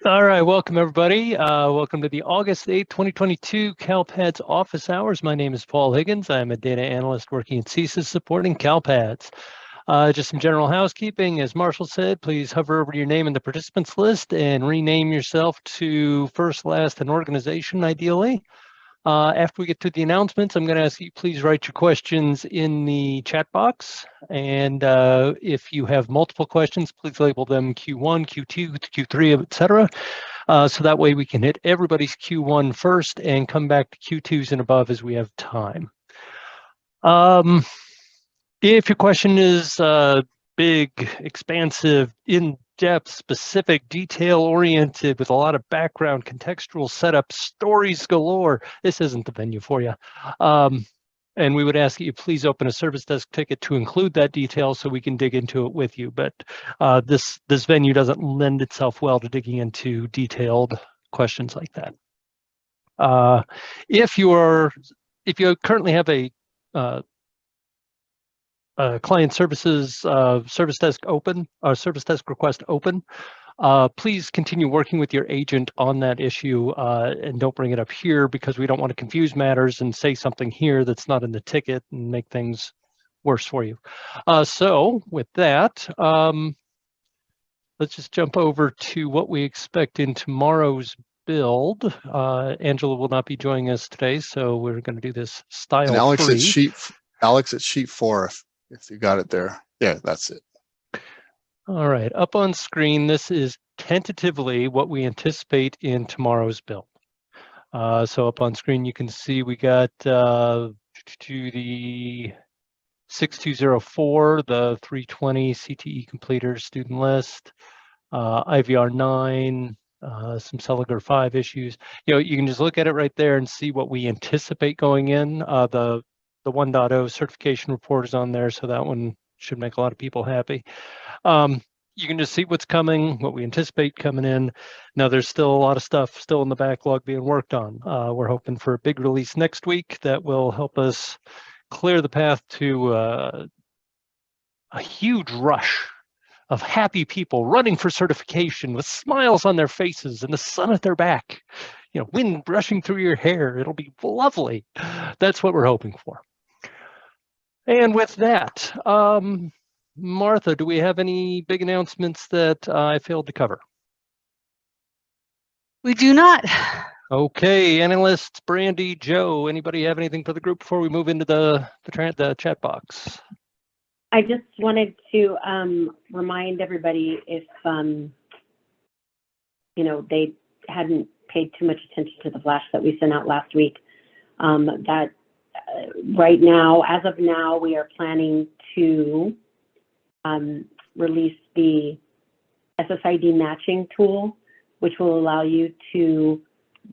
All right, welcome everybody. Welcome to the August 8th, 2022 Calpads office hours. My name is Paul Higgins. I'm a data analyst working at CSIS supporting Calpads. Just some general housekeeping. As Marshall said, please hover over your name in the participants list and rename yourself to first, last, and organization, ideally. After we get to the announcements, I'm going to ask you please write your questions in the chat box. And if you have multiple questions, please label them Q1, Q2, Q3, etc. So that way we can hit everybody's Q1 first and come back to Q2s and above as we have time. If your question is big, expansive, in-depth, specific, detail-oriented, with a lot of background, contextual setup, stories galore, this isn't the venue for you. And we would ask that you please open a service desk ticket to include that detail so we can dig into it with you. But this venue doesn't lend itself well to digging into detailed questions like that. If you currently have a client services service desk open, or service desk request open, please continue working with your agent on that issue and don't bring it up here because we don't want to confuse matters and say something here that's not in the ticket and make things worse for you. So with that, let's just jump over to what we expect in tomorrow's build. Angela will not be joining us today, so we're going to do this style and Alex free. Alex at sheet 4, if you got it there. Yeah, that's it. All right, up on screen, this is tentatively what we anticipate in tomorrow's build. So up on screen, you can see we got to the 6204, the 320 CTE completers student list, IVR 9, some Seliger 5 issues. You can just look at it right there and see what we anticipate going in. The 1.0 certification report is on there, so that one should make a lot of people happy. You can just see what's coming, what we anticipate coming in. Now, there's still a lot of stuff still in the backlog being worked on. We're hoping for a big release next week that will help us clear the path to a huge rush of happy people running for certification with smiles on their faces and the sun at their back. Wind brushing through your hair. It'll be lovely. That's what we're hoping for. And with that, Martha, do we have any big announcements that I failed to cover? We do not. Okay, analysts, Brandy, Joe, anybody have anything for the group before we move into the chat box? I just wanted to remind everybody if they hadn't paid too much attention to the flash that we sent out last week, that right now, as of now, we are planning to release the SSID matching tool, which will allow you to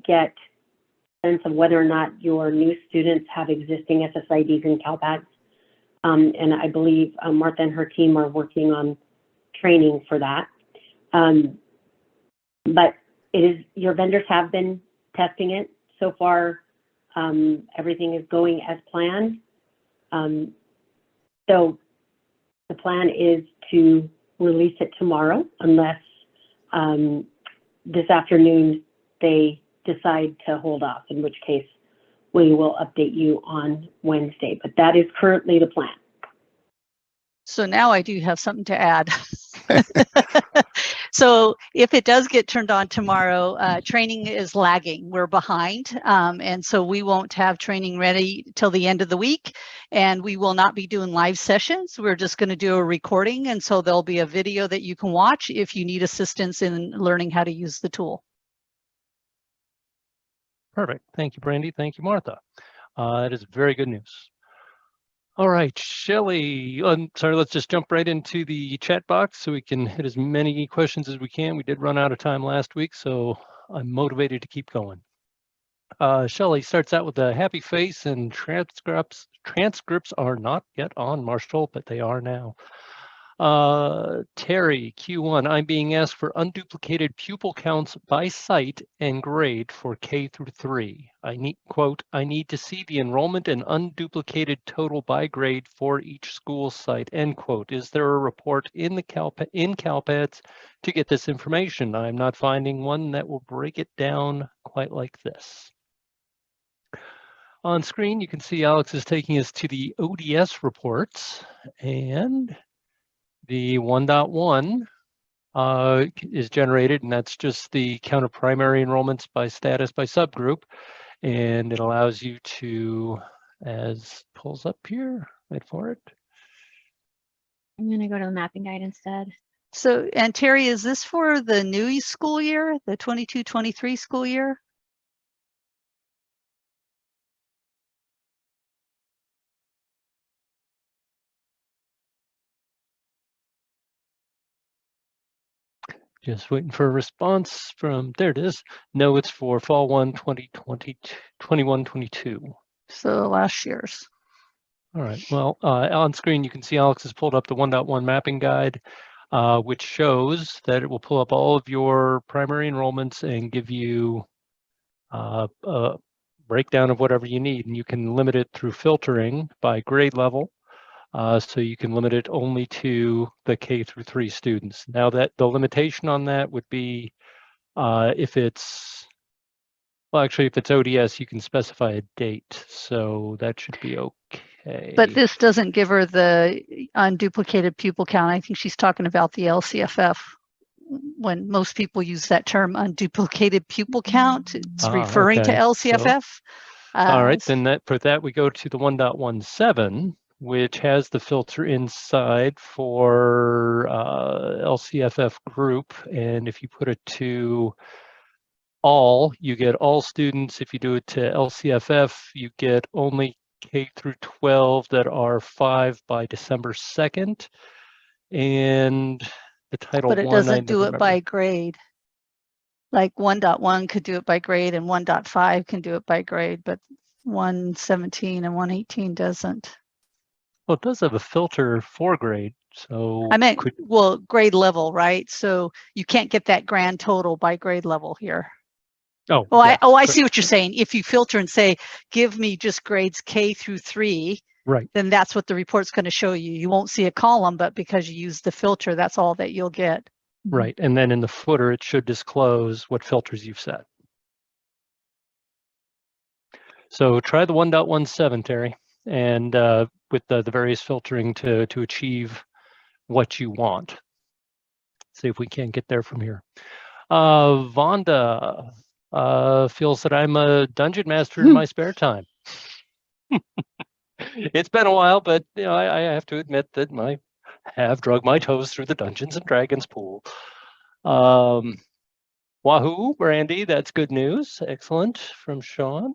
get a sense of whether or not your new students have existing SSIDs in Calpads. And I believe Martha and her team are working on training for that. But your vendors have been testing it. So far, everything is going as planned. So the plan is to release it tomorrow, unless this afternoon they decide to hold off, in which case we will update you on Wednesday. But that is currently the plan. So now I do have something to add. So if it does get turned on tomorrow, training is lagging. We're behind. And so we won't have training ready till the end of the week. And we will not be doing live sessions. We're just going to do a recording. And so there'll be a video that you can watch if you need assistance in learning how to use the tool. Perfect. Thank you, Brandy. Thank you, Martha. That is very good news. All right, Shelley, sorry, let's just jump right into the chat box so we can hit as many questions as we can. We did run out of time last week, so I'm motivated to keep going. Shelley starts out with a happy face, and transcripts are not yet on, Marshall, but they are now. Terry, Q1, I'm being asked for unduplicated pupil counts by site and grade for K through 3. I need, quote, I need to see the enrollment and unduplicated total by grade for each school site, end quote. Is there a report in the Calpads to get this information? I'm not finding one that will break it down quite like this. On screen, you can see Alex is taking us to the ODS reports, and the 1.1 is generated, and that's just the count of primary enrollments by status by subgroup. And it allows you to, as pulls up here, wait for it. I'm going to go to the mapping guide instead. So, and Terry, is this for the new school year, the 22-23 school year? Just waiting for a response from, there it is. No, it's for fall 1, 2020, 21-22. So last year's. All right, well, on screen, you can see Alex has pulled up the 1.1 mapping guide, which shows that it will pull up all of your primary enrollments and give you a breakdown of whatever you need. And you can limit it through filtering by grade level. So you can limit it only to the K through 3 students. Now that the limitation on that would be if it's, well, actually, if it's ODS, you can specify a date. So that should be okay. But this doesn't give her the unduplicated pupil count. I think she's talking about the LCFF. When most people use that term unduplicated pupil count, it's referring to okay. LCFF. So, all right, then for that, we go to the 1.17, which has the filter inside for LCFF group. And if you put it to all, you get all students. If you do it to LCFF, you get only K through 12 that are 5 by December 2nd. And the Title I, but it doesn't do it by grade. Like 1.1 could do it by grade and 1.5 can do it by grade, but 117 and 118 doesn't. Well, it does have a filter for grade. So I meant, well, grade level, right? So you can't get that grand total by grade level here. Oh, yeah. I see what you're saying. If you filter and say, give me just grades K through 3, right, then that's what the report's going to show you. You won't see a column, but because you use the filter, that's all that you'll get. Right, and then in the footer, it should disclose what filters you've set. So try the 1.17, Terry, and with the various filtering to achieve what you want. See if we can't get there from here. Vonda feels that I'm a dungeon master in my spare time. It's been a while, but you know, I have to admit that I have drug my toes through the Dungeons and Dragons pool. Wahoo, Brandy, that's good news. Excellent from Sean.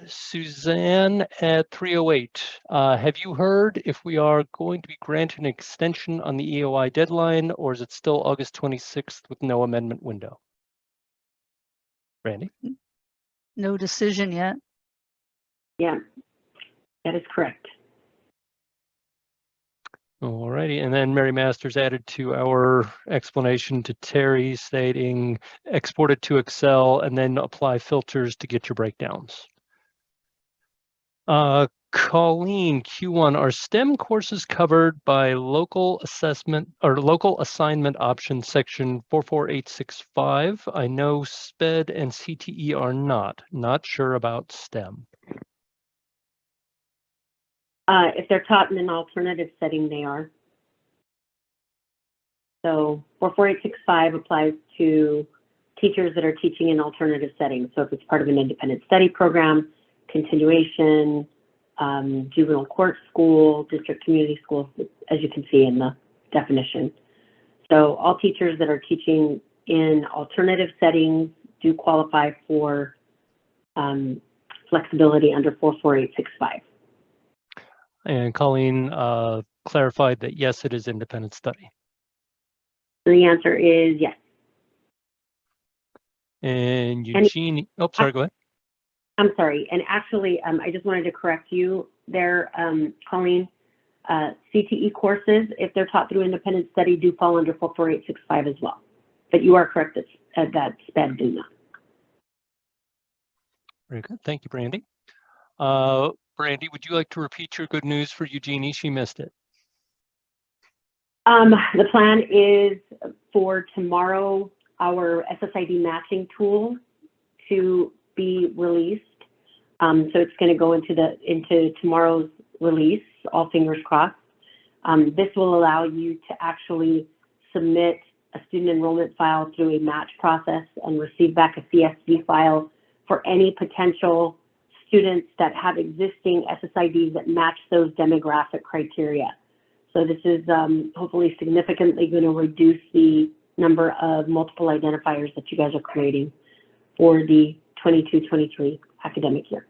Suzanne at 308. Have you heard if we are going to be granted an extension on the EOI deadline, or is it still August 26th with no amendment window? Brandy? No decision yet. Yeah, that is correct. All righty, and then Mary Masters added to our explanation to Terry stating export it to Excel and then apply filters to get your breakdowns. Colleen, Q1, are STEM courses covered by local assessment or local assignment option section 44865? I know SPED and CTE are not sure about STEM. If they're taught in an alternative setting, they are. So 44865 applies to teachers that are teaching in alternative settings. So if it's part of an independent study program, continuation, juvenile court school, district community schools, as you can see in the definition. So all teachers that are teaching in alternative settings do qualify for flexibility under 44865. And Colleen clarified that yes, it is independent study. So the answer is yes. And Eugene, oh, sorry, go ahead. I'm sorry, and actually, I just wanted to correct you there, Colleen. CTE courses, if they're taught through independent study, do fall under 44865 as well. But you are correct that SPED do not. Very good. Thank you, Brandy. Brandy, would you like to repeat your good news for Eugenie? She missed it. The plan is for tomorrow, our SSID matching tool to be released. So it's going to go into tomorrow's release, all fingers crossed. This will allow you to actually submit a student enrollment file through a match process and receive back a CSV file for any potential students that have existing SSIDs that match those demographic criteria. So this is hopefully significantly going to reduce the number of multiple identifiers that you guys are creating for the 22-23 academic year.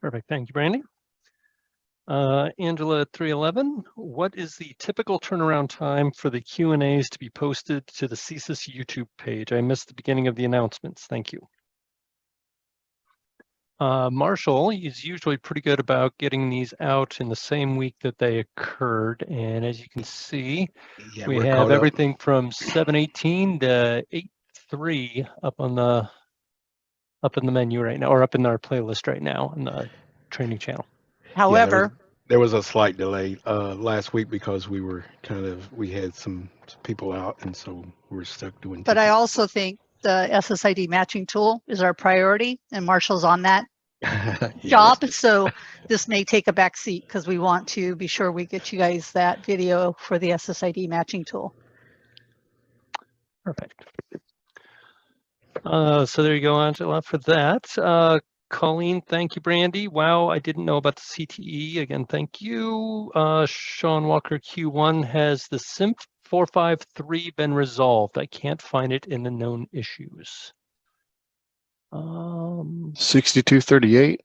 Perfect. Thank you, Brandy. Angela at 311, what is the typical turnaround time for the Q&As to be posted to the CSIS YouTube page? I missed the beginning of the announcements. Thank you. Marshall is usually pretty good about getting these out in the same week that they occurred. And as you can see, Yeah, we we're have caught up. everything from 7:18 to 8:03 up in the menu right now, or up in our playlist right now in the training channel. However, there was a slight delay last week because we had some people out, and so we're stuck doing. but I tickets. also think the SSID matching tool is our priority, and Marshall's on that Yeah, job. So this may take a back seat because we want to be sure we get you guys that video for the SSID matching tool. Perfect. So there you go, Angela, for that. Colleen, thank you, Brandy. Wow, I didn't know about the CTE. Again, thank you. Sean Walker, Q1, has the SIMP 453 been resolved? I can't find it in the known issues. 6238.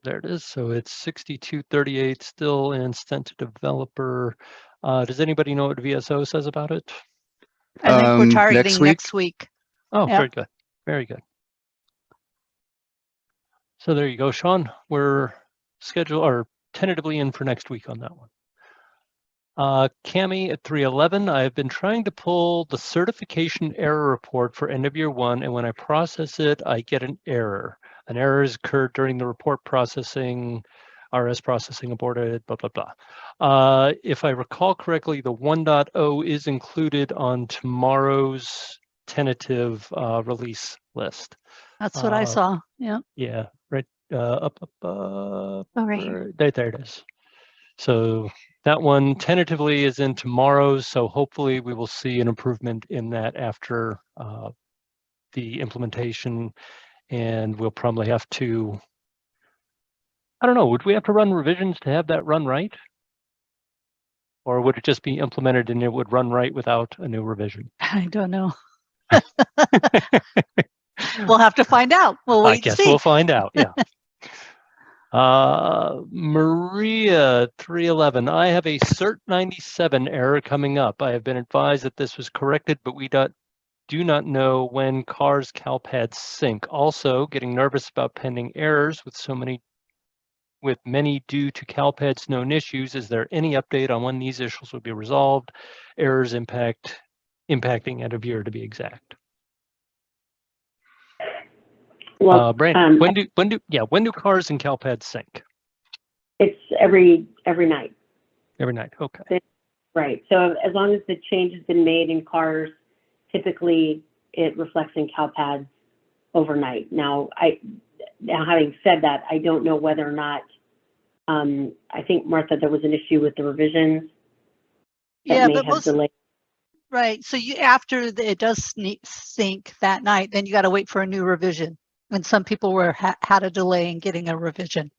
There it is. So it's 6238 still in sent to developer. Does anybody know what VSO says about it? I think we're Next targeting week? next week. Oh, Yep. very good. Very good. So there you go, Sean. We're scheduled or tentatively in for next week on that one. Cami at 311, I've been trying to pull the certification error report for end of year 1, and when I process it, I get an error. An error has occurred during the report processing, RS processing aborted, blah, blah, blah. If I recall correctly, the 1.0 is included on tomorrow's tentative release list. That's what I saw. Yeah. Yeah, right up. Oh, right here. Right there it is. So that one tentatively is in tomorrow. So hopefully we will see an improvement in that after the implementation, and we'll probably have to, I don't know, would we have to run revisions to have that run right? Or would it just be implemented and it would run right without a new revision? I don't know. We'll have to find out. We'll wait I guess and see. we'll find out, yeah. Maria 311, I have a CERT 97 error coming up. I have been advised that this was corrected, but we do not know when CAR's Calpads sync. Also, getting nervous about pending errors with many due to Calpads known issues. Is there any update on when these issues will be resolved? Errors impacting end of year, to be exact. Well, Brandon, when do CARs and Calpads sync? it's every night. Every night. Okay. Right. So as long as the change has been made in CARs, typically it reflects in Calpads overnight. Now having said that, I don't know whether or not, I think, Martha, there was an issue with the revisions that Yeah, may but have delayed. right. So after it does sync that night, then you got to wait for a new revision. And some people had a delay in getting a revision.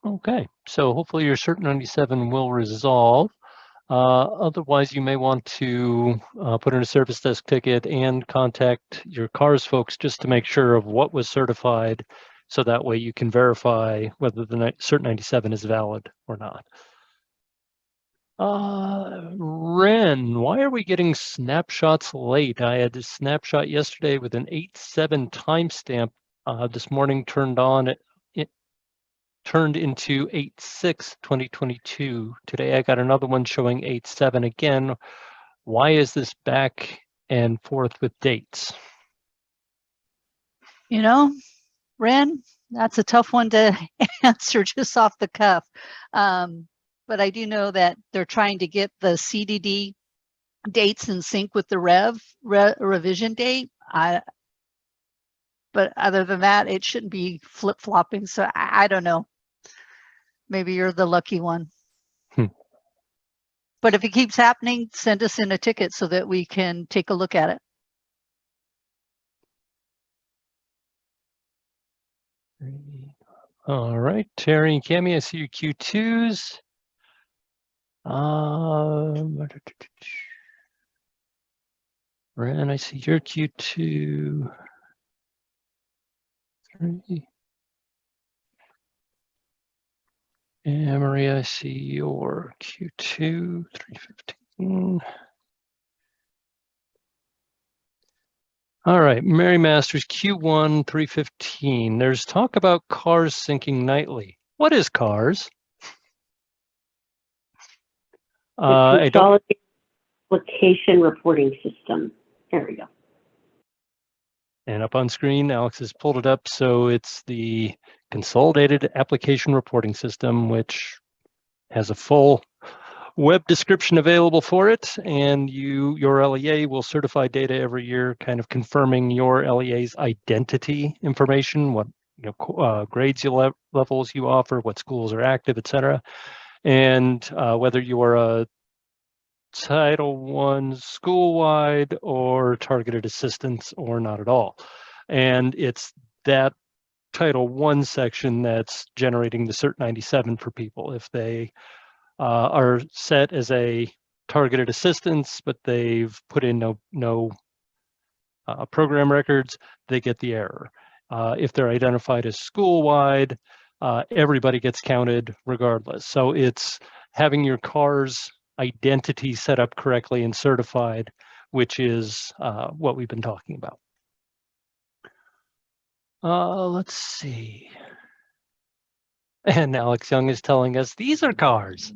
Okay, so hopefully your CERT 97 will resolve. Otherwise, you may want to put in a service desk ticket and contact your CARS folks just to make sure of what was certified, so that way you can verify whether the CERT 97 is valid or not. Ren, why are we getting snapshots late? I had a snapshot yesterday with an 8/7 timestamp. This morning turned into 8/6/2022. Today I got another one showing 8/7 again. Why is this back and forth with dates? You know, Ren, that's a tough one to answer just off the cuff. But I do know that they're trying to get the CDD dates in sync with the revision date. But other than that, it shouldn't be flip-flopping. So I don't know. Maybe you're the lucky one. But if it keeps happening, send us in a ticket so that we can take a look at it. All right, Terry and Cami, I see your Q2s. Ren, I see your Q2. 3. And Maria, I see your Q2, 315. All right, Mary Masters, Q1, 315. There's talk about cars syncing nightly. What is cars? I don't. Application reporting system. There we go. And up on screen, Alex has pulled it up. So it's the Consolidated Application Reporting System, which has a full web description available for it. And your LEA will certify data every year, kind of confirming your LEA's identity information, what grades levels you offer, what schools are active, et cetera. And whether you are a Title I school-wide or targeted assistance or not at all. And it's that Title I section that's generating the Cert 97 for people. If they are set as a targeted assistance, but they've put in no program records, they get the error. If they're identified as school-wide, everybody gets counted regardless. So it's having your car's identity set up correctly and certified, which is what we've been talking about. Let's see. And Alex Young is telling us these are cars.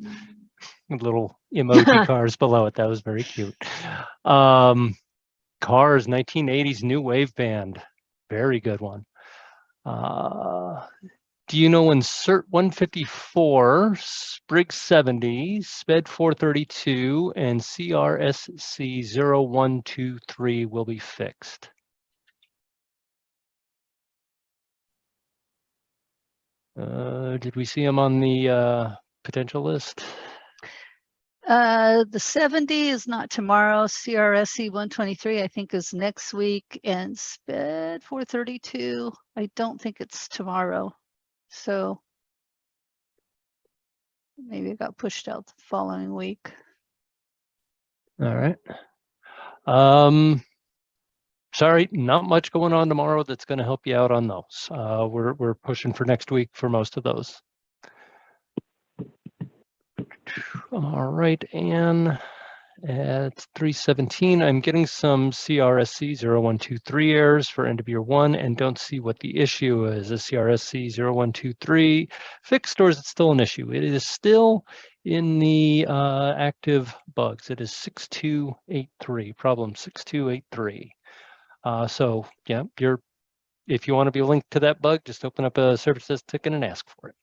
Little emoji cars below it. That was very cute. Cars, 1980s new wave band. Very good one. Do you know when Cert 154, Sprig 70, SPED 432, and CRSC 0123 will be fixed? Did we see them on the potential list? The 70 is not tomorrow. CRSC 123, I think, is next week. And SPED 432, I don't think it's tomorrow. So maybe it got pushed out the following week. All right. Sorry, not much going on tomorrow that's going to help you out on those. We're pushing for next week for most of those. All right, Anne, at 3:17, I'm getting some CRSC 0123 errors for end of year 1 and don't see what the issue is. Is CRSC 0123 fixed or is it still an issue? It is still in the active bugs. It is 6283, problem 6283. So yeah, if you want to be linked to that bug, just open up a services ticket and ask for it.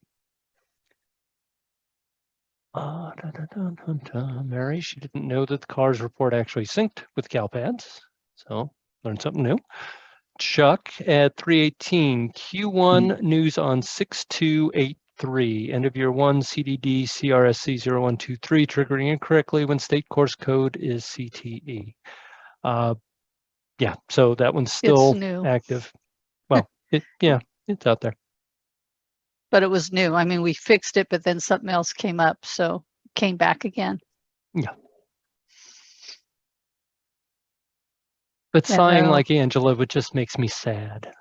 Mary, she didn't know that the cars report actually synced with Calpads, so learned something new. Chuck at 3:18, Q1 news on 6283, end of year 1 CDD CRSC 0123 triggering incorrectly when state course code is CTE. Yeah, so that one's still active. Well, it's out there. But it was new. I mean, we fixed it, but then something else came up, so it came back again. Yeah. But sighing like Angela would just makes me sad.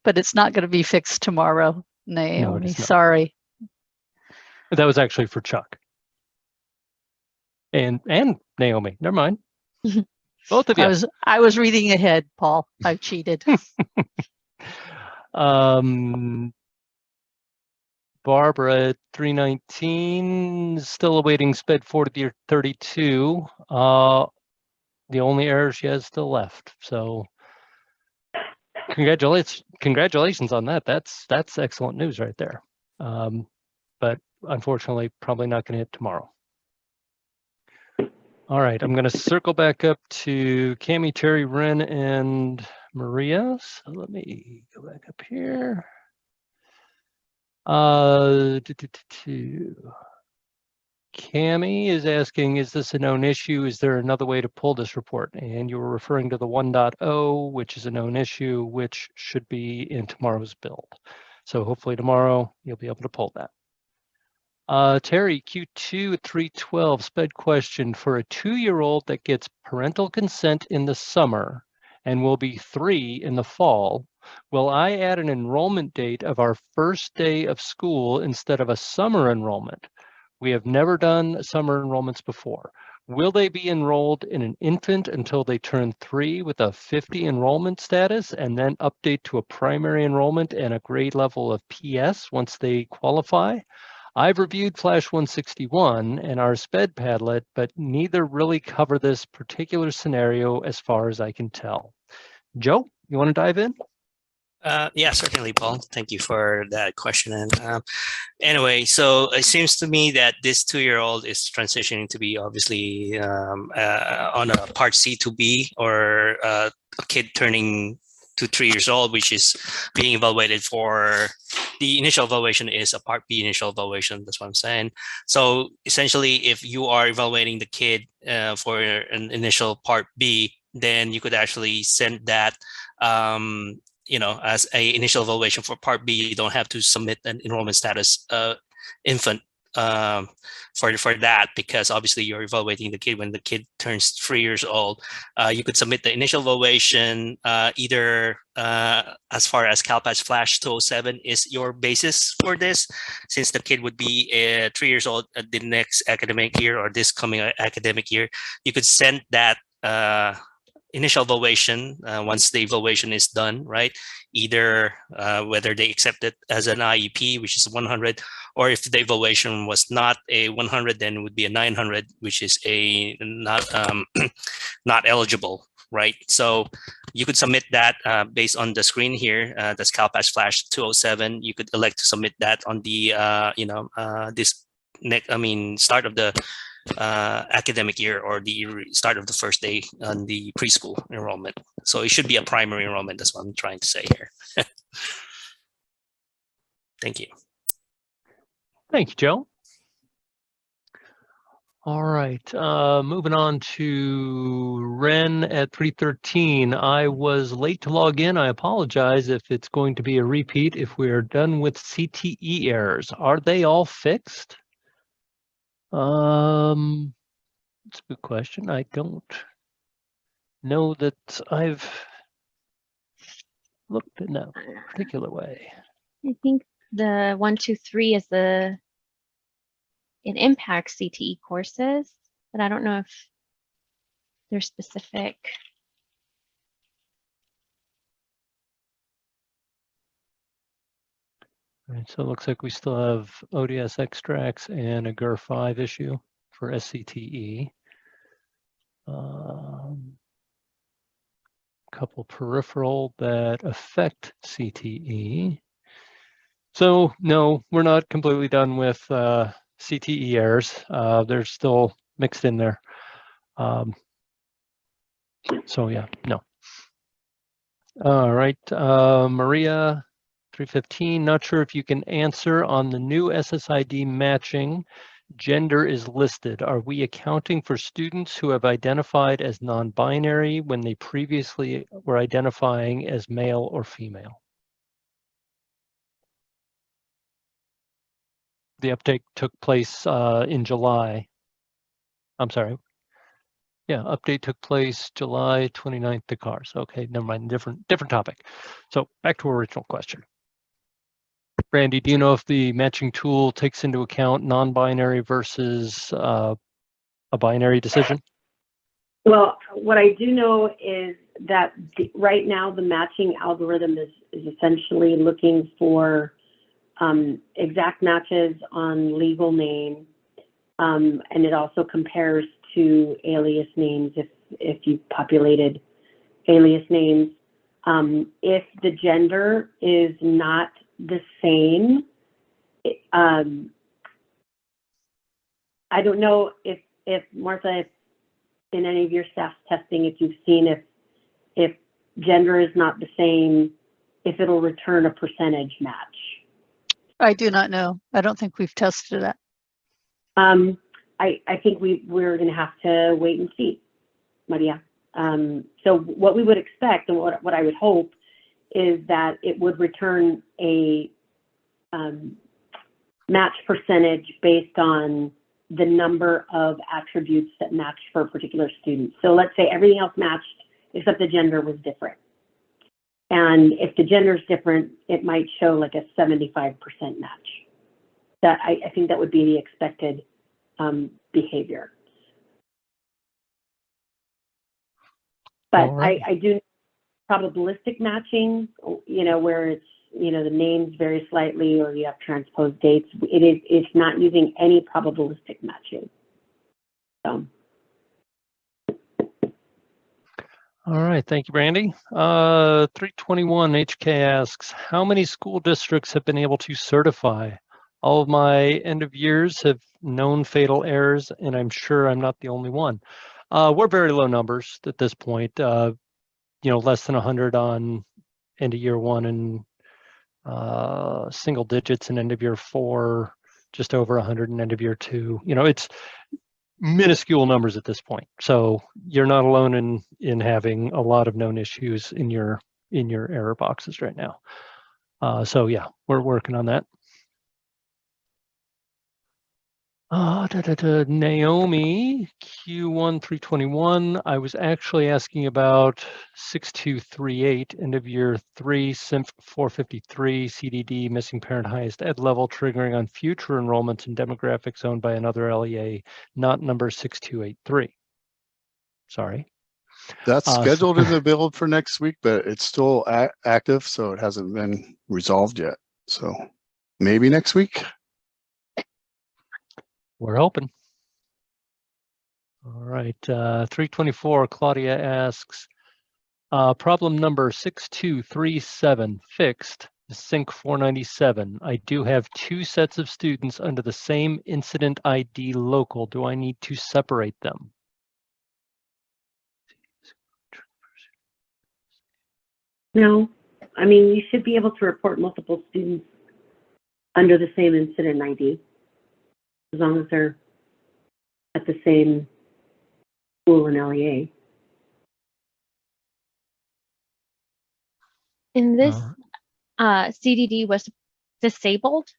But it's not going to be fixed tomorrow, Naomi. No, it is not. Sorry. That was actually for Chuck. And Naomi, never mind. Both of you. I was reading ahead, Paul. I cheated. Barbara, 319, still awaiting SPED 4032. The only error she has still left. So congratulations on that. That's excellent news right there. But unfortunately, probably not going to hit tomorrow. All right, I'm going to circle back up to Cami, Terry, Ren, and Maria. So let me go back up here. Cami is asking, is this a known issue? Is there another way to pull this report? And you were referring to the 1.0, which is a known issue, which should be in tomorrow's build. So hopefully tomorrow you'll be able to pull that. Terry, Q2 at 312, SPED question. For a 2-year-old that gets parental consent in the summer and will be 3 in the fall, will I add an enrollment date of our first day of school instead of a summer enrollment? We have never done summer enrollments before. Will they be enrolled in an infant until they turn 3 with a 50 enrollment status and then update to a primary enrollment and a grade level of PS once they qualify? I've reviewed Flash 161 and our SPED Padlet, but neither really cover this particular scenario as far as I can tell. Joe, you want to dive in? Yeah, certainly, Paul. Thank you for that question. And anyway, so it seems to me that this 2-year-old is transitioning to be obviously on a Part C to B, or a kid turning to 3 years old, which is being evaluated for. The initial evaluation is a Part B initial evaluation. That's what I'm saying. So essentially, if you are evaluating the kid for an initial Part B, then you could actually send that. As a initial evaluation for Part B, you don't have to submit an enrollment status infant for that, because obviously you're evaluating the kid when the kid turns 3 years old. You could submit the initial evaluation either as far as Calpads Flash 207 is your basis for this, since the kid would be 3 years old at the next academic year or this coming academic year. You could send that initial evaluation once the evaluation is done, right? Either whether they accept it as an IEP, which is 100, or if the evaluation was not a 100, then it would be a 900, which is a not eligible, right? So you could submit that based on the screen here. That's Calpads Flash 207. You could elect to submit that on the start of the academic year, or the start of the first day on the preschool enrollment. So it should be a primary enrollment. That's what I'm trying to say here. Thank you. Thank you, Joe. All right, moving on to Ren at 313. I was late to log in. I apologize if it's going to be a repeat. If we are done with CTE errors, are they all fixed? That's a good question. I don't know that I've looked in that particular way. I think the 1, 2, 3 is it impacts CTE courses, but I don't know if they're specific. All right, so it looks like we still have ODS extracts and a GER5 issue for SCTE. Couple peripheral that affect CTE. So no, we're not completely done with CTE errors. They're still mixed in there. So yeah, no. All right, Maria, 315, not sure if you can answer on the new SSID matching. Gender is listed. Are we accounting for students who have identified as non-binary when they previously were identifying as male or female? The update took place in July. I'm sorry. Yeah, update took place July 29th to cars. Okay, never mind, different topic. So back to our original question. Randy, do you know if the matching tool takes into account non-binary versus a binary decision? Well, what I do know is that right now the matching algorithm is essentially looking for exact matches on legal name, and it also compares to alias names if you populated alias names. If the gender is not the same, I don't know if Martha, in any of your staff testing, if you've seen if gender is not the same, if it'll return a percentage match. I do not know. I don't think we've tested that. I think we're going to have to wait and see, Maria. So what we would expect and what I would hope is that it would return a match percentage based on the number of attributes that matched for a particular student. So let's say everything else matched except the gender was different. And if the gender is different, it might show like a 75% match. That I think that would be the expected behavior. But right. I do probabilistic matching, where it's, the names vary slightly or you have transposed dates. It's not using any probabilistic matching. So. All right, thank you, Brandy. 321 HK asks, how many school districts have been able to certify? All of my end of years have known fatal errors, and I'm sure I'm not the only one. We're very low numbers at this point, less than 100 on end of year 1 and single digits in end of year 4, just over 100 in end of year 2. It's minuscule numbers at this point. So you're not alone in having a lot of known issues in your error boxes right now. So yeah, we're working on that. Naomi, Q1 321. I was actually asking about 6238, end of year 3, SIMP 453, CDD, missing parent highest ed level, triggering on future enrollments in demographics owned by another LEA, not number 6283. Sorry. That's scheduled in the build for next week, but it's still active, so it hasn't been resolved yet. So maybe next week. We're hoping. All right, 324, Claudia asks, problem number 6237 fixed, Sync 497. I do have 2 sets of students under the same incident ID local. Do I need to separate them? No, I mean, you should be able to report multiple students under the same incident ID, as long as they're at the same school and LEA. In this, CDD was disabled,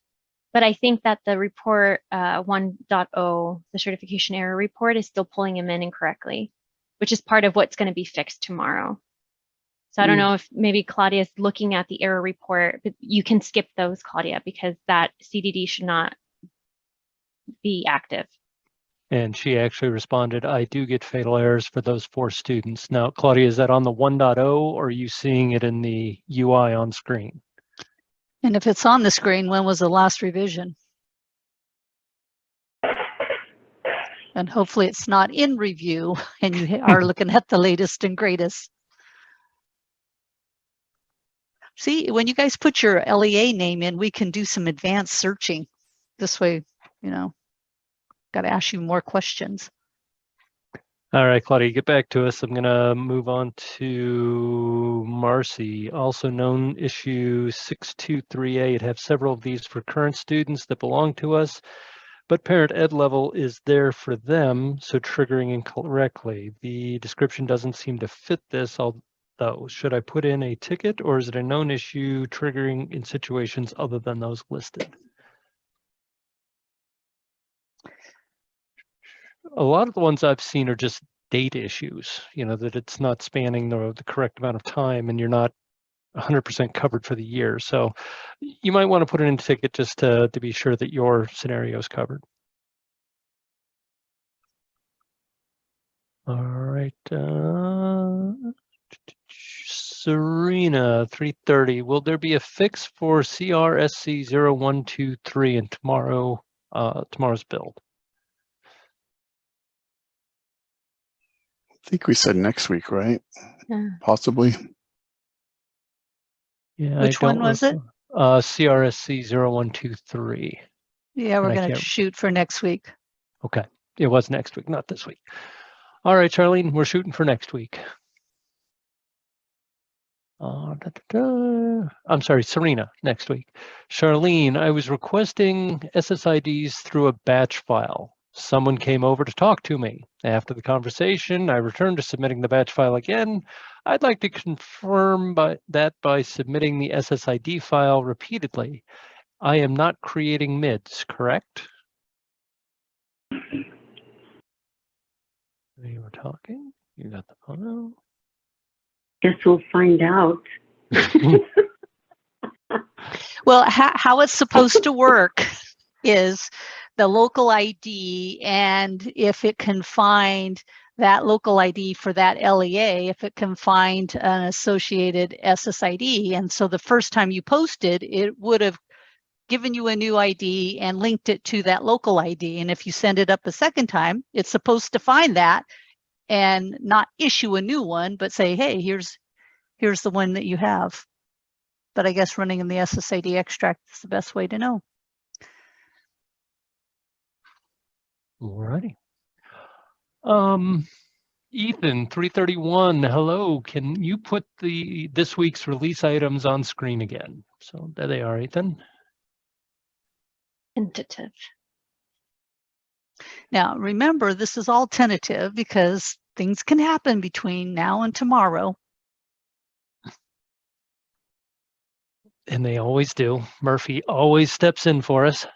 but I think that the report 1.0, the certification error report, is still pulling him in incorrectly, which is part of what's going to be fixed tomorrow. So I don't know if maybe Claudia is looking at the error report, but you can skip those, Claudia, because that CDD should not be active. And she actually responded, I do get fatal errors for those 4 students. Now, Claudia, is that on the 1.0 or are you seeing it in the UI on screen? And if it's on the screen, when was the last revision? And hopefully it's not in review and you are looking at the latest and greatest. See, when you guys put your LEA name in, we can do some advanced searching. This way, got to ask you more questions. All right, Claudia, get back to us. I'm going to move on to Marcy, also known issue 6238. Have several of these for current students that belong to us, but parent ed level is there for them, so triggering incorrectly. The description doesn't seem to fit this, although should I put in a ticket or is it a known issue triggering in situations other than those listed? A lot of the ones I've seen are just date issues, that it's not spanning the correct amount of time and you're not 100% covered for the year. So you might want to put it in a ticket just to be sure that your scenario is covered. All right. Serena, 3:30. Will there be a fix for CRSC 0123 in tomorrow's build? I think we said next week, right? Yeah. Possibly. Yeah, Which one was it? CRSC 0123. Yeah, we're And I going to can't- shoot for next week. Okay, it was next week, not this week. All right, Charlene, we're shooting for next week. I'm sorry, Serena, next week. Charlene, I was requesting SSIDs through a batch file. Someone came over to talk to me. After the conversation, I returned to submitting the batch file again. I'd like to confirm that by submitting the SSID file repeatedly. I am not creating MIDs, correct? You were talking. You got the file. Guess we'll find out. Well, how it's supposed to work is the local ID, and if it can find that local ID for that LEA, if it can find an associated SSID. And so the first time you posted, it would have given you a new ID and linked it to that local ID. And if you send it up a second time, it's supposed to find that and not issue a new one, but say, hey, here's the one that you have. But I guess running in the SSID extract is the best way to know. Alrighty. Ethan, 331. Hello. Can you put this week's release items on screen again? So there they are, Ethan. Tentative. Now, remember, this is all tentative because things can happen between now and tomorrow. And they always do. Murphy always steps in for us.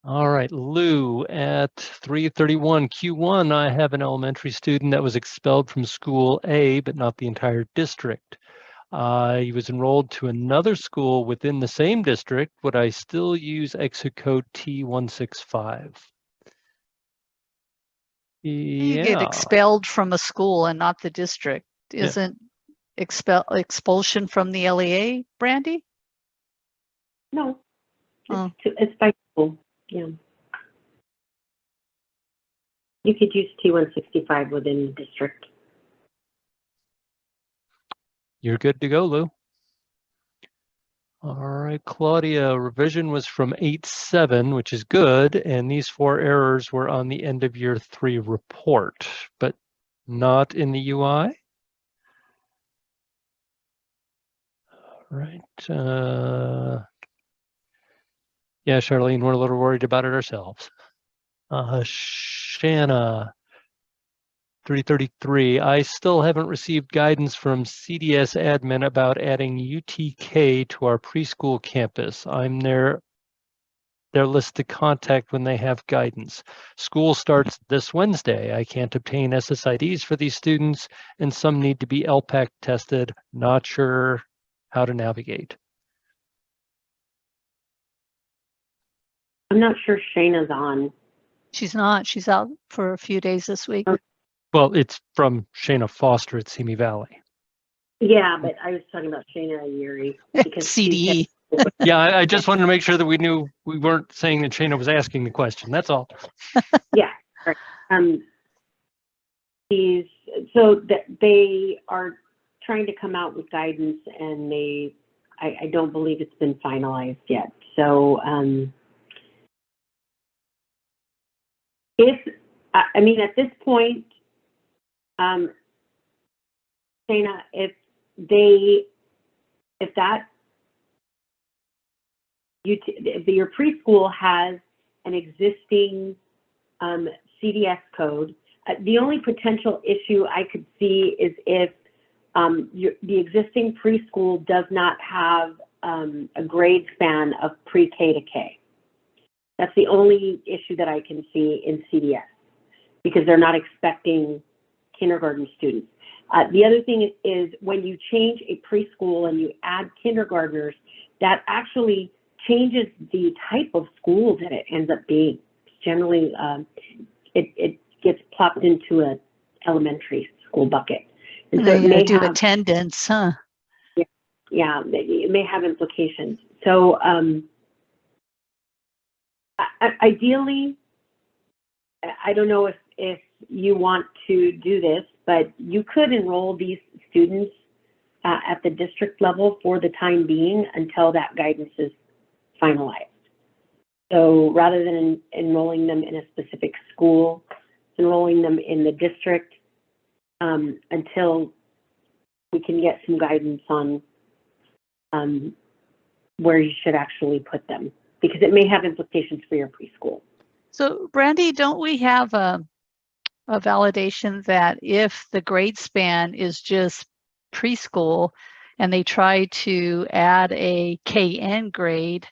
All right, Lou, at 331 Q1, I have an elementary student that was expelled from school A, but not the entire district. He was enrolled to another school within the same district. Would I still use exit code T165? You get expelled from a school and not the district. Isn't expulsion from the LEA, Brandy? No, Oh. it's by school. Yeah. You could use T165 within the district. You're good to go, Lou. All right, Claudia, revision was from 8.7, which is good, and these 4 errors were on the end of year 3 report, but not in the UI. All right. Yeah, Charlene, we're a little worried about it ourselves. Shanna, 333. I still haven't received guidance from CDS admin about adding UTK to our preschool campus. I'm their list to contact when they have guidance. School starts this Wednesday. I can't obtain SSIDs for these students, and some need to be LPAC tested. Not sure how to navigate. I'm not sure Shayna's on. She's not. She's out for a few days this week. Well, it's from Shayna Foster at Simi Valley. Yeah, but I was talking about Shayna and Yuri. Because CDE. Yeah, I just wanted to make sure that we knew we weren't saying that Shayna was asking the question. That's all. Yeah. Right. They are trying to come out with guidance, and I don't believe it's been finalized yet. So at this point, Shayna, if your preschool has an existing CDS code, the only potential issue I could see is if the existing preschool does not have a grade span of pre-K to K. That's the only issue that I can see in CDS, because they're not expecting kindergarten students. The other thing is when you change a preschool and you add kindergartners, that actually changes the type of school that it ends up being. Generally, it gets plopped into a elementary school bucket. And so They it may do have, attendance, huh? yeah, it may have implications. So ideally, I don't know if you want to do this, but you could enroll these students at the district level for the time being until that guidance is finalized. So rather than enrolling them in a specific school, enrolling them in the district until we can get some guidance on where you should actually put them, because it may have implications for your preschool. So Brandy, don't we have a validation that if the grade span is just preschool and they try to add a KN grade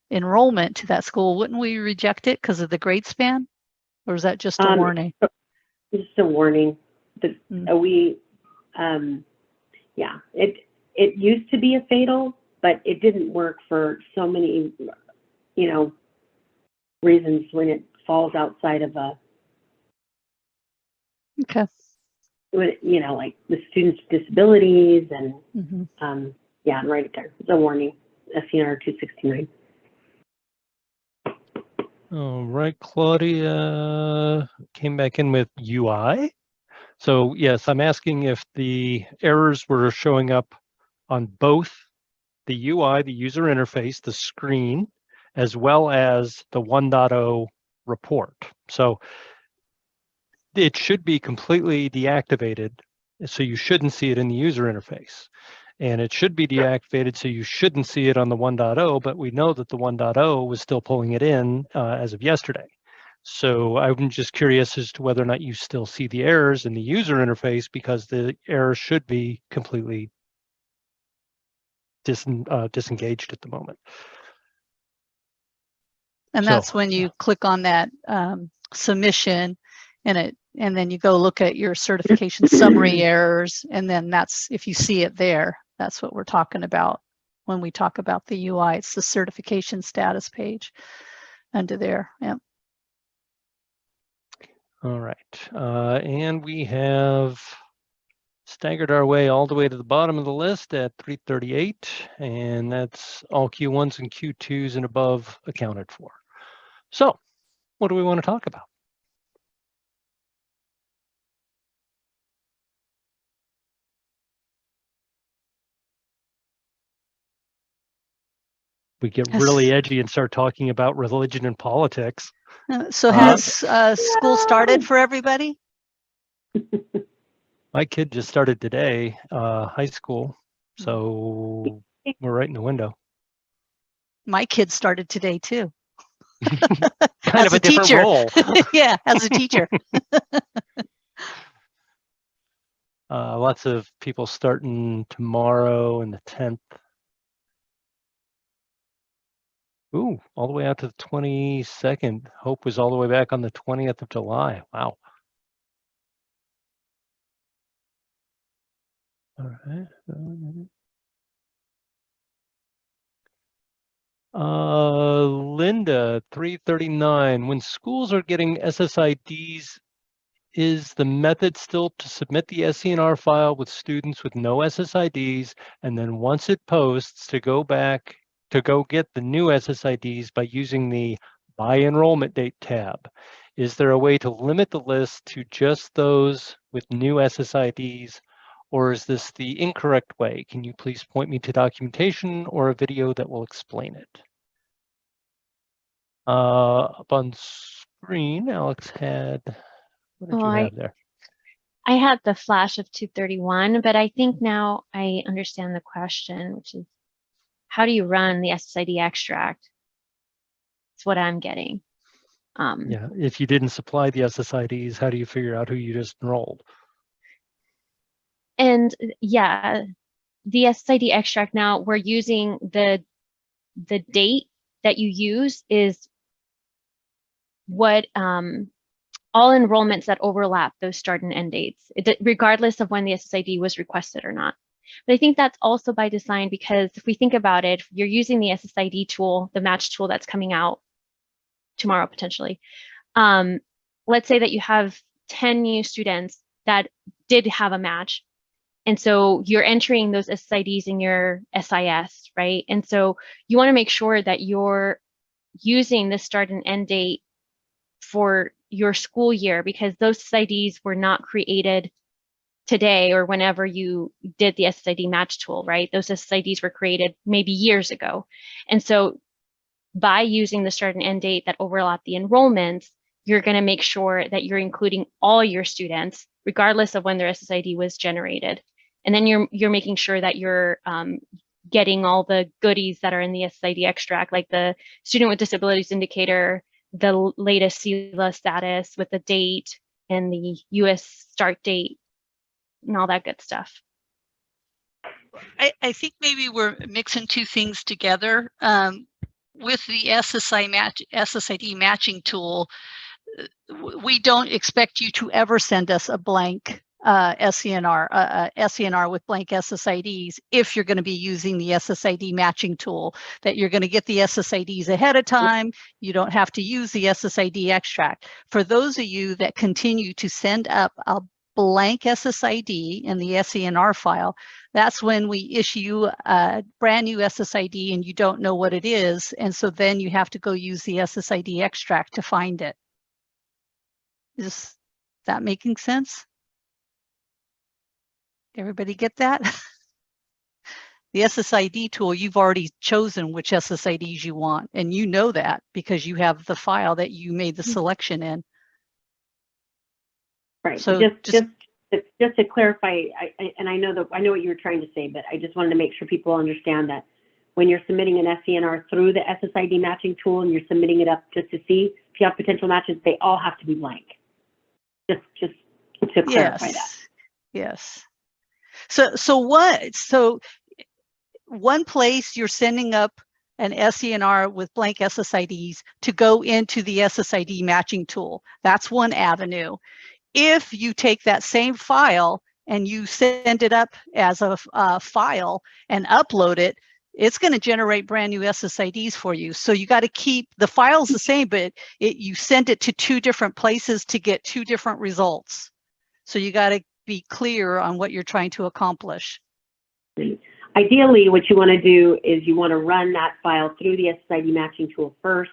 enrollment to that school, wouldn't we reject it because of the grade span? Or is that just a warning? Just a warning. Yeah, it used to be a fatal, but it didn't work for so many, reasons when it falls outside of Okay. like the students' disabilities and yeah, right there. It's a warning, SCNR 269. All right, Claudia came back in with UI. So yes, I'm asking if the errors were showing up on both the UI, the user interface, the screen, as well as the 1.0 report. So it should be completely deactivated, so you shouldn't see it in the user interface. And it should be deactivated, so you shouldn't see it on the 1.0, but we know that the 1.0 was still pulling it in as of yesterday. So I'm just curious as to whether or not you still see the errors in the user interface, because the errors should be completely disengaged at the moment. And that's when you click on that submission and then you go look at your certification summary errors. And then that's, if you see it there, that's what we're talking about when we talk about the UI. It's the certification status page under there. Yep. All right. And we have staggered our way all the way to the bottom of the list at 338, and that's all Q1s and Q2s and above accounted for. So what do we want to talk about? We get really edgy and start talking about religion and politics. So has school started for everybody? My kid just started today, high school, so we're right in the window. My kid started today too. Kind of a different role. Yeah, as a teacher. Lots of people starting tomorrow and the 10th. Ooh, all the way out to the 22nd. Hope was all the way back on the 20th of July. Wow. All right. Linda, 339. When schools are getting SSIDs, is the method still to submit the SCNR file with students with no SSIDs, and then once it posts, to go back to go get the new SSIDs by using the by enrollment date tab? Is there a way to limit the list to just those with new SSIDs, or is this the incorrect way? Can you please point me to documentation or a video that will explain it? Up on screen, Alex had, what did you have there? I had the flash of 231, but I think now I understand the question, which is, how do you run the SSID extract? It's what I'm getting. Yeah, if you didn't supply the SSIDs, how do you figure out who you just enrolled? And yeah, the SSID extract, now we're using the date that you use is what all enrollments that overlap those start and end dates, regardless of when the SSID was requested or not. But I think that's also by design, because if we think about it, you're using the SSID tool, the match tool that's coming out tomorrow potentially. Let's say that you have 10 new students that did have a match. And so you're entering those SSIDs in your SIS, right? And so you want to make sure that you're using the start and end date for your school year, because those SSIDs were not created today or whenever you did the SSID match tool, right? Those SSIDs were created maybe years ago. And so by using the start and end date that overlap the enrollments, you're going to make sure that you're including all your students, regardless of when their SSID was generated. And then you're making sure that you're getting all the goodies that are in the SSID extract, like the student with disabilities indicator, the latest CSIS status with the date and the US start date and all that good stuff. I think maybe we're mixing two things together. With the SSID matching tool, we don't expect you to ever send us a blank SCNR with blank SSIDs if you're going to be using the SSID matching tool, that you're going to get the SSIDs ahead of time. You don't have to use the SSID extract. For those of you that continue to send up a blank SSID in the SCNR file, that's when we issue a brand new SSID and you don't know what it is. And so then you have to go use the SSID extract to find it. Is that making sense? Everybody get that? The SSID tool, you've already chosen which SSIDs you want, and you know that because you have the file that you made the selection in. Right. So just to clarify, I know what you were trying to say, but I just wanted to make sure people understand that when you're submitting an SCNR through the SSID matching tool and you're submitting it up just to see if you have potential matches, they all have to be blank. Just to clarify that. Yes. So one place you're sending up an SCNR with blank SSIDs to go into the SSID matching tool. That's one avenue. If you take that same file and you send it up as a file and upload it, it's going to generate brand new SSIDs for you. So you got to keep the files the same, but you send it to two different places to get two different results. So you got to be clear on what you're trying to accomplish. Ideally, what you want to do is you want to run that file through the SSID matching tool first,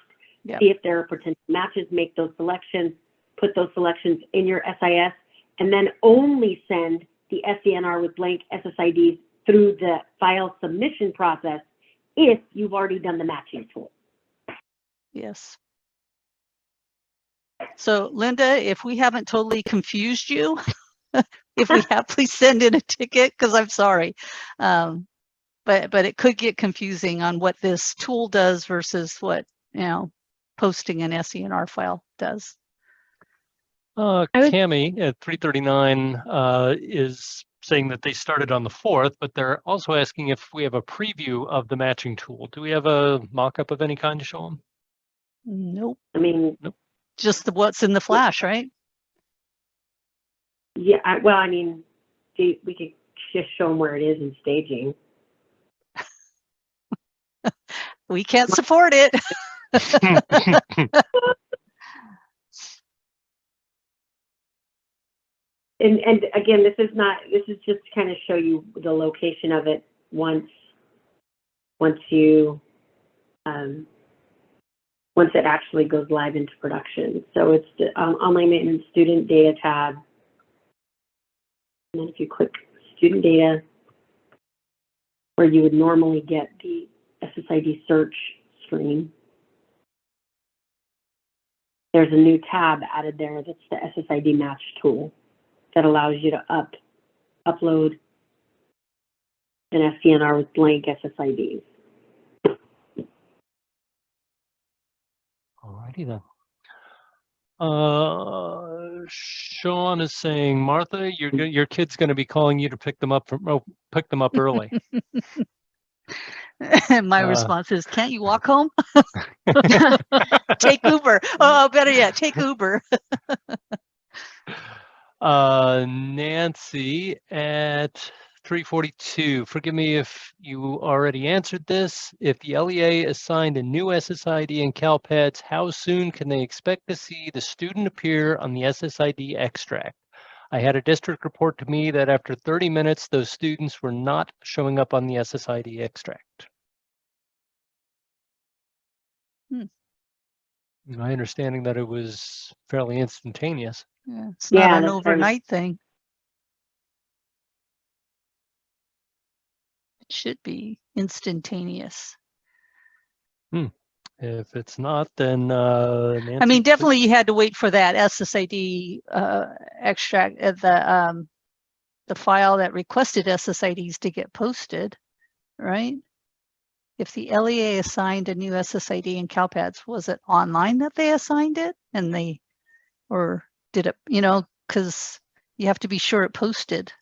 see if there are potential matches, make those selections, put those selections in your SIS, and then only send the SCNR with blank SSIDs through the file submission process if you've already done the matching tool. Yes. So Linda, if we haven't totally confused you, if we have, please send in a ticket, because I'm sorry. But it could get confusing on what this tool does versus what, posting an SCNR file does. Cami at 339 is saying that they started on the 4th, but they're also asking if we have a preview of the matching tool. Do we have a mock-up of any kind to show them? Nope. I mean, nope. Just what's in the flash, right? Yeah, we could just show them where it is in staging. We can't support it. And again, this is just to kind of show you the location of it once it actually goes live into production. So it's the online maintenance student data tab. And then if you click student data, where you would normally get the SSID search screen, there's a new tab added there that's the SSID match tool that allows you to upload an SCNR with blank SSIDs. Alrighty then. Sean is saying, Martha, your kid's going to be calling you to pick them up early. And my response is, can't you walk home? Take Uber. Oh, better yet, take Uber. Nancy at 342, forgive me if you already answered this. If the LEA assigned a new SSID in Calpads, how soon can they expect to see the student appear on the SSID extract? I had a district report to me that after 30 minutes, those students were not showing up on the SSID extract. My understanding that it was fairly instantaneous. Yeah, it's not Yeah, an that's fair. overnight thing. It should be instantaneous. If it's not, then I Nancy, mean, definitely you had to wait for that SSID extract, the file that requested SSIDs to get posted, right? If the LEA assigned a new SSID in Calpads, was it online that they assigned it? And they, or did it, you know, because you have to be sure it posted.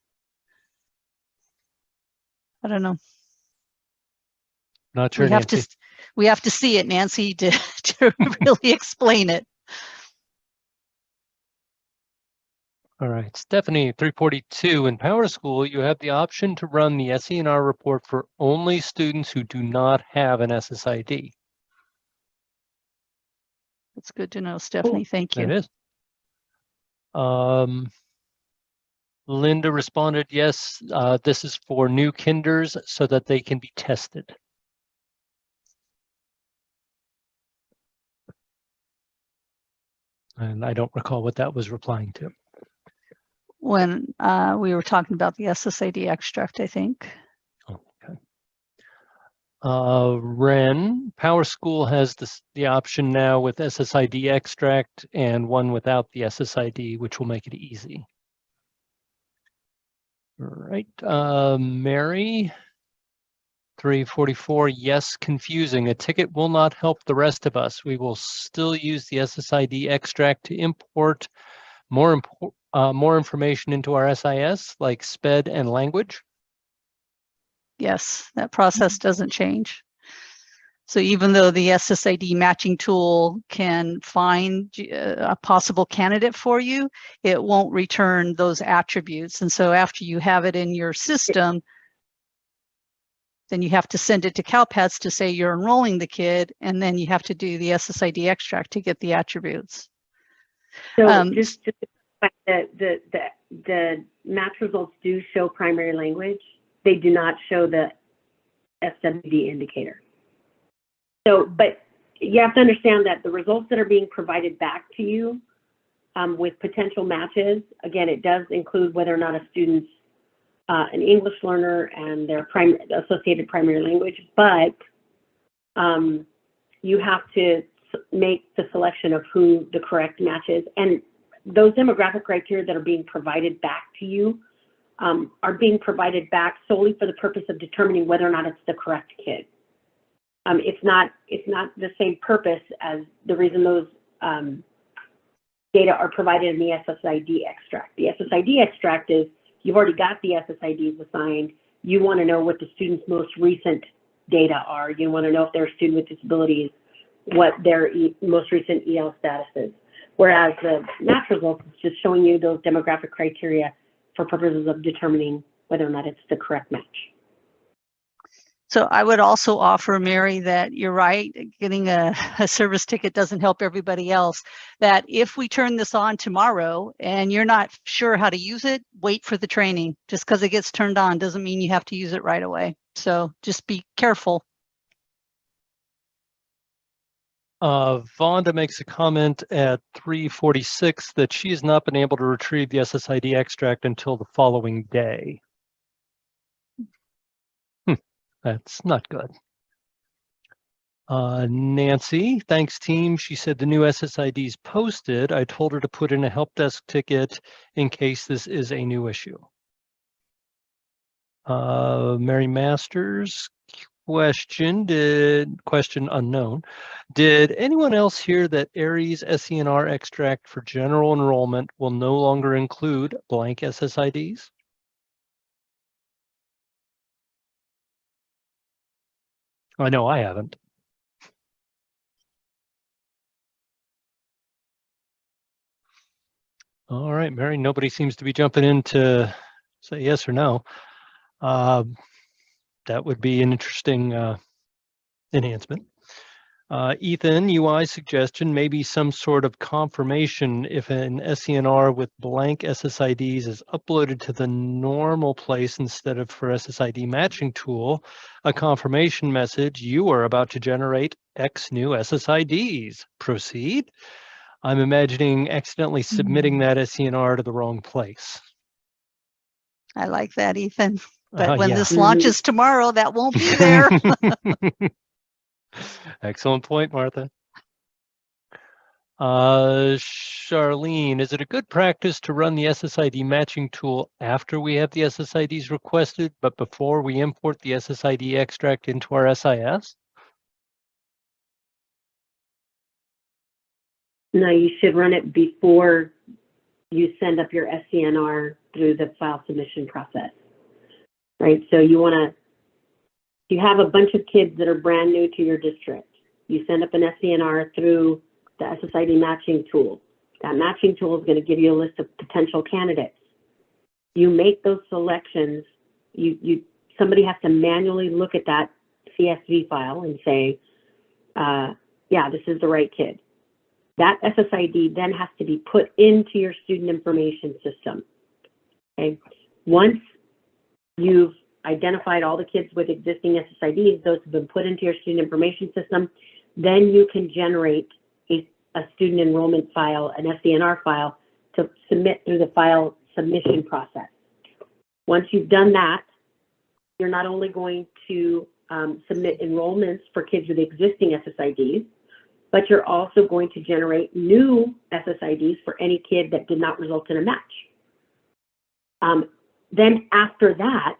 I don't know. Not sure, We have Nancy. we have to see it, Nancy, to really explain it. All right, Stephanie, 342. In Power School, you have the option to run the SENR report for only students who do not have an SSID. That's good to know, Stephanie. Thank you. It is. Linda responded, yes, this is for new kinders so that they can be tested. And I don't recall what that was replying to. When we were talking about the SSID extract, I think. Okay. Ren, Power School has the option now with SSID extract and one without the SSID, which will make it easy. All right, Mary, 344, yes, confusing. A ticket will not help the rest of us. We will still use the SSID extract to import more information into our SIS, like SPED and language. Yes, that process doesn't change. So even though the SSID matching tool can find a possible candidate for you, it won't return those attributes. And so after you have it in your system, then you have to send it to Calpads to say you're enrolling the kid, and then you have to do the SSID extract to get the attributes. So just to clarify, the match results do show primary language. They do not show the SWD indicator. So, but you have to understand that the results that are being provided back to you with potential matches, again, it does include whether or not a student's an English learner and their associated primary language, but you have to make the selection of who the correct match is. And those demographic criteria that are being provided back to you are being provided back solely for the purpose of determining whether or not it's the correct kid. It's not the same purpose as the reason those data are provided in the SSID extract. The SSID extract is you've already got the SSIDs assigned. You want to know what the student's most recent data are. You want to know if they're a student with disabilities, what their most recent EL status is. Whereas the match results is just showing you those demographic criteria for purposes of determining whether or not it's the correct match. So I would also offer, Mary, that you're right, getting a service ticket doesn't help everybody else, that if we turn this on tomorrow and you're not sure how to use it, wait for the training. Just because it gets turned on doesn't mean you have to use it right away. So just be careful. Vonda makes a comment at 346 that she has not been able to retrieve the SSID extract until the following day. That's not good. Nancy, thanks team. She said the new SSID is posted. I told her to put in a help desk ticket in case this is a new issue. Mary Masters, question unknown. Did anyone else hear that Aries SENR extract for general enrollment will no longer include blank SSIDs? I know I haven't. All right, Mary, nobody seems to be jumping in to say yes or no. That would be an interesting enhancement. Ethan, UI suggestion, maybe some sort of confirmation if an SCNR with blank SSIDs is uploaded to the normal place instead of for SSID matching tool, a confirmation message, you are about to generate X new SSIDs. Proceed. I'm imagining accidentally submitting that SCNR to the wrong place. I like that, Ethan. But when Yeah. this launches tomorrow, that won't be there. Excellent point, Martha. Charlene, is it a good practice to run the SSID matching tool after we have the SSIDs requested, but before we import the SSID extract into our SIS? No, you should run it before you send up your SCNR through the file submission process, right? So you have a bunch of kids that are brand new to your district. You send up an SCNR through the SSID matching tool. That matching tool is going to give you a list of potential candidates. You make those selections. Somebody has to manually look at that CSV file and say, yeah, this is the right kid. That SSID then has to be put into your student information system. Okay. Once you've identified all the kids with existing SSIDs, those have been put into your student information system, then you can generate a student enrollment file, an SCNR file, to submit through the file submission process. Once you've done that, you're not only going to submit enrollments for kids with existing SSIDs, but you're also going to generate new SSIDs for any kid that did not result in a match. Then after that,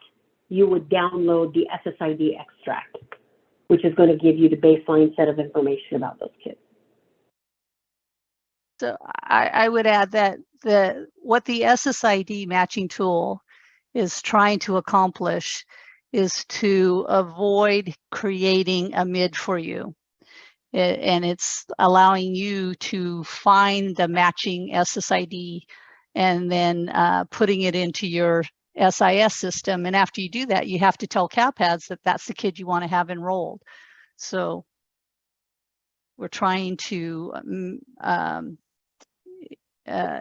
you would download the SSID extract, which is going to give you the baseline set of information about those kids. So I would add that what the SSID matching tool is trying to accomplish is to avoid creating a MID for you. And it's allowing you to find the matching SSID and then putting it into your SIS system. And after you do that, you have to tell Calpads that that's the kid you want to have enrolled. So we're trying to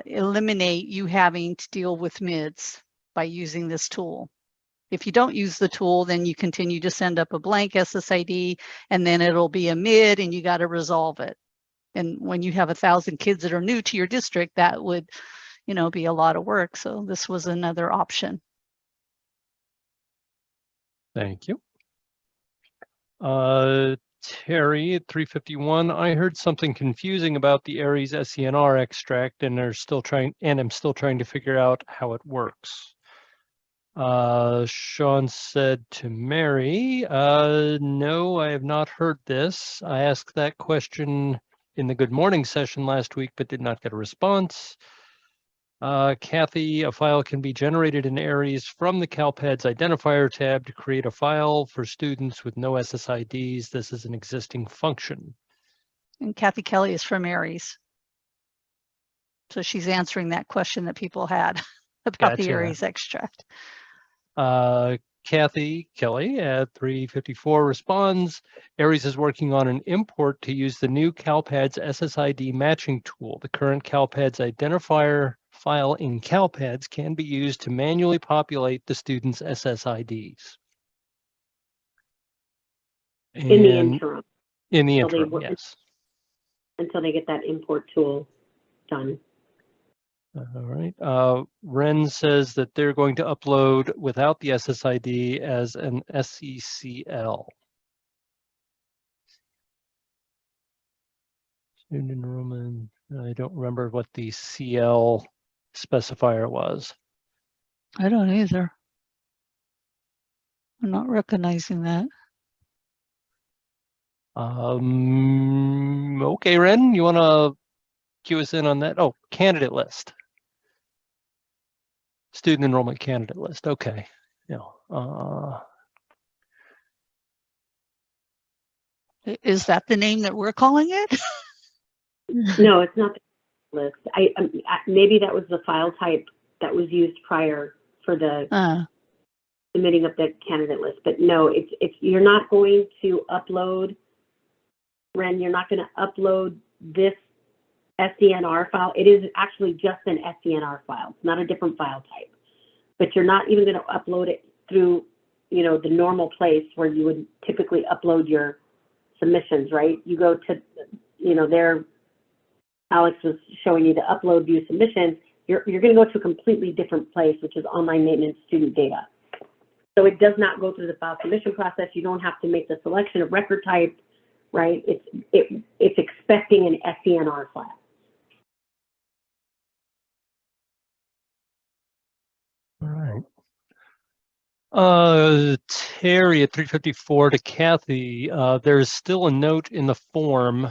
eliminate you having to deal with MIDs by using this tool. If you don't use the tool, then you continue to send up a blank SSID and then it'll be a MID and you got to resolve it. And when you have 1,000 kids that are new to your district, that would, be a lot of work. So this was another option. Thank you. Terry at 351, I heard something confusing about the Aries SCNR extract and I'm still trying to figure out how it works. Sean said to Mary, no, I have not heard this. I asked that question in the Good Morning session last week, but did not get a response. Kathy, a file can be generated in Aries from the Calpads identifier tab to create a file for students with no SSIDs. This is an existing function. And Kathy Kelly is from Aries. So she's answering that question that people had about the Aries extract. Kathy Kelly at 354 responds, Aries is working on an import to use the new Calpads SSID matching tool. The current Calpads identifier file in Calpads can be used to manually populate the student's SSIDs. In the interim. In the interim, yes. Until they get that import tool done. All right. Ren says that they're going to upload without the SSID as an SECL. Student enrollment. I don't remember what the CL specifier was. I don't either. I'm not recognizing that. Okay, Ren, you want to cue us in on that? Oh, candidate list. Student enrollment candidate list. Okay. Is that the name that we're calling it? No, it's not the list. Maybe that was the file type that was used prior for the submitting up the candidate list. But no, it's you're not going to upload, Ren, you're not going to upload this SCNR file. It is actually just an SCNR file. It's not a different file type. But you're not even going to upload it through, you know, the normal place where you would typically upload your submissions, right? You go to, you know, there, Alex was showing you the upload view submissions. You're going to go to a completely different place, which is online maintenance student data. So it does not go through the file submission process. You don't have to make the selection of record type, right? It's expecting an SCNR file. All right. Terry at 354 to Kathy, there is still a note in the form,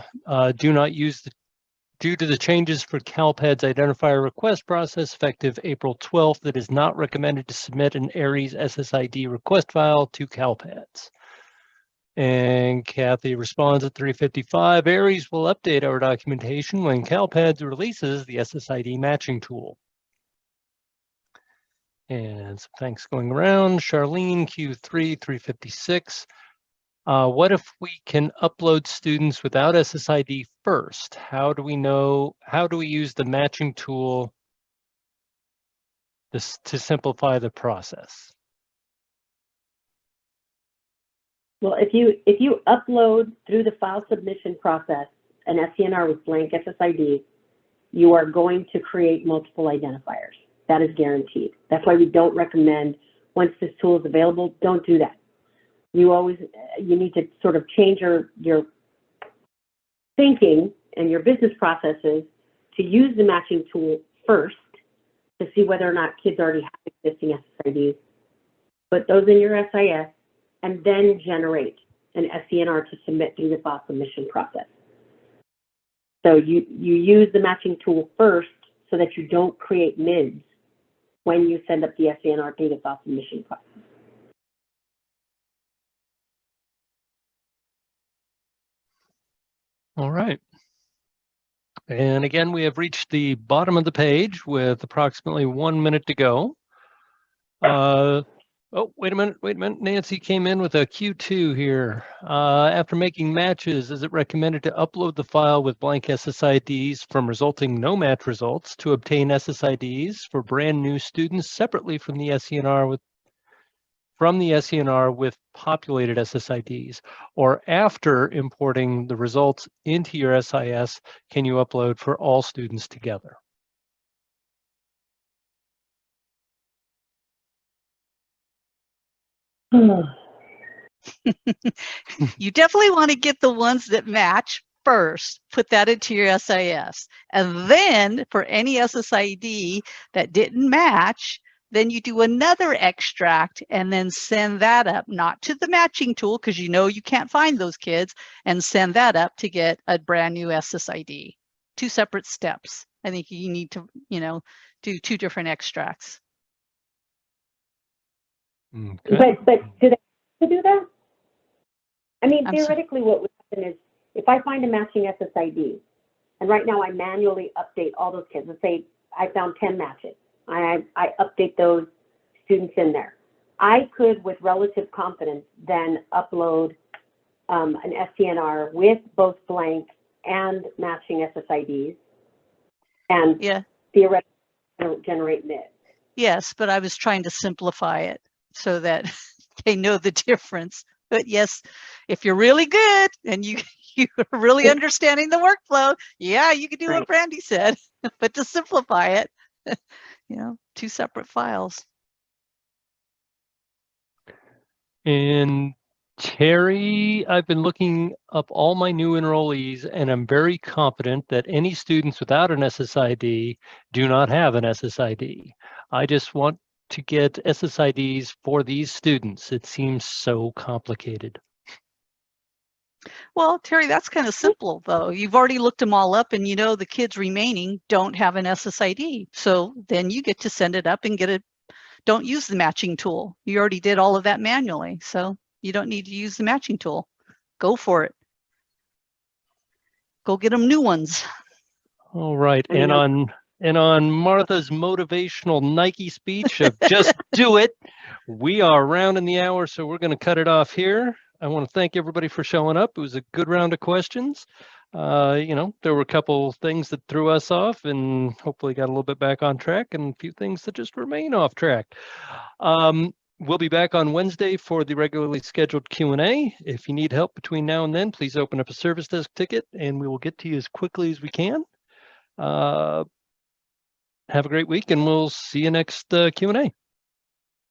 due to the changes for Calpads identifier request process effective April 12th, it is not recommended to submit an ARIES SSID request file to Calpads. And Kathy responds at 355, ARIES will update our documentation when Calpads releases the SSID matching tool. And some thanks going around. Charlene, Q3, 356. What if we can upload students without SSID first? How do we use the matching tool to simplify the process? Well, if you upload through the file submission process an SCNR with blank SSID, you are going to create multiple identifiers. That is guaranteed. That's why we don't recommend, once this tool is available, don't do that. You need to sort of change your thinking and your business processes to use the matching tool first to see whether or not kids already have existing SSIDs. Put those in your SIS and then generate an SCNR to submit through the file submission process. So you use the matching tool first so that you don't create MIDs when you send up the SCNR through the file submission process. All right. And again, we have reached the bottom of the page with approximately 1 minute to go. Oh, wait a minute. Nancy came in with a Q2 here. After making matches, is it recommended to upload the file with blank SSIDs from resulting no match results to obtain SSIDs for brand new students separately from the SCNR with populated SSIDs? Or after importing the results into your SIS, can you upload for all students together? You definitely want to get the ones that match first, put that into your SIS. And then for any SSID that didn't match, then you do another extract and then send that up, not to the matching tool, because you know you can't find those kids, and send that up to get a brand new SSID. Two separate steps. I think you need to, do two different extracts. Okay. But do they have to do that? I mean, theoretically, what would happen is if I find a matching SSID, and right now I manually update all those kids. Let's say I found 10 matches. I update those students in there. I could, with relative confidence, then upload an SCNR with both blank and matching SSIDs, and theoretically generate MID. Yes, but I was trying to simplify it so that they know the difference. But yes, if you're really good and you're really understanding the workflow, yeah, you can do what Brandy said. But to simplify it, two separate files. And Terry, I've been looking up all my new enrollees, and I'm very confident that any students without an SSID do not have an SSID. I just want to get SSIDs for these students. It seems so complicated. Well, Terry, that's kind of simple, though. You've already looked them all up, and the kids remaining don't have an SSID. So then you get to send it up and don't use the matching tool. You already did all of that manually, so you don't need to use the matching tool. Go for it. Go get them new ones. All right. And on And on Martha's motivational Nike speech of just do it, we are rounding the hour, so we're going to cut it off here. I want to thank everybody for showing up. It was a good round of questions. There were a couple things that threw us off and hopefully got a little bit back on track, and a few things that just remain off track. We'll be back on Wednesday for the regularly scheduled Q&A. If you need help between now and then, please open up a service desk ticket and we will get to you as quickly as we can. Have a great week, and we'll see you next Q&A.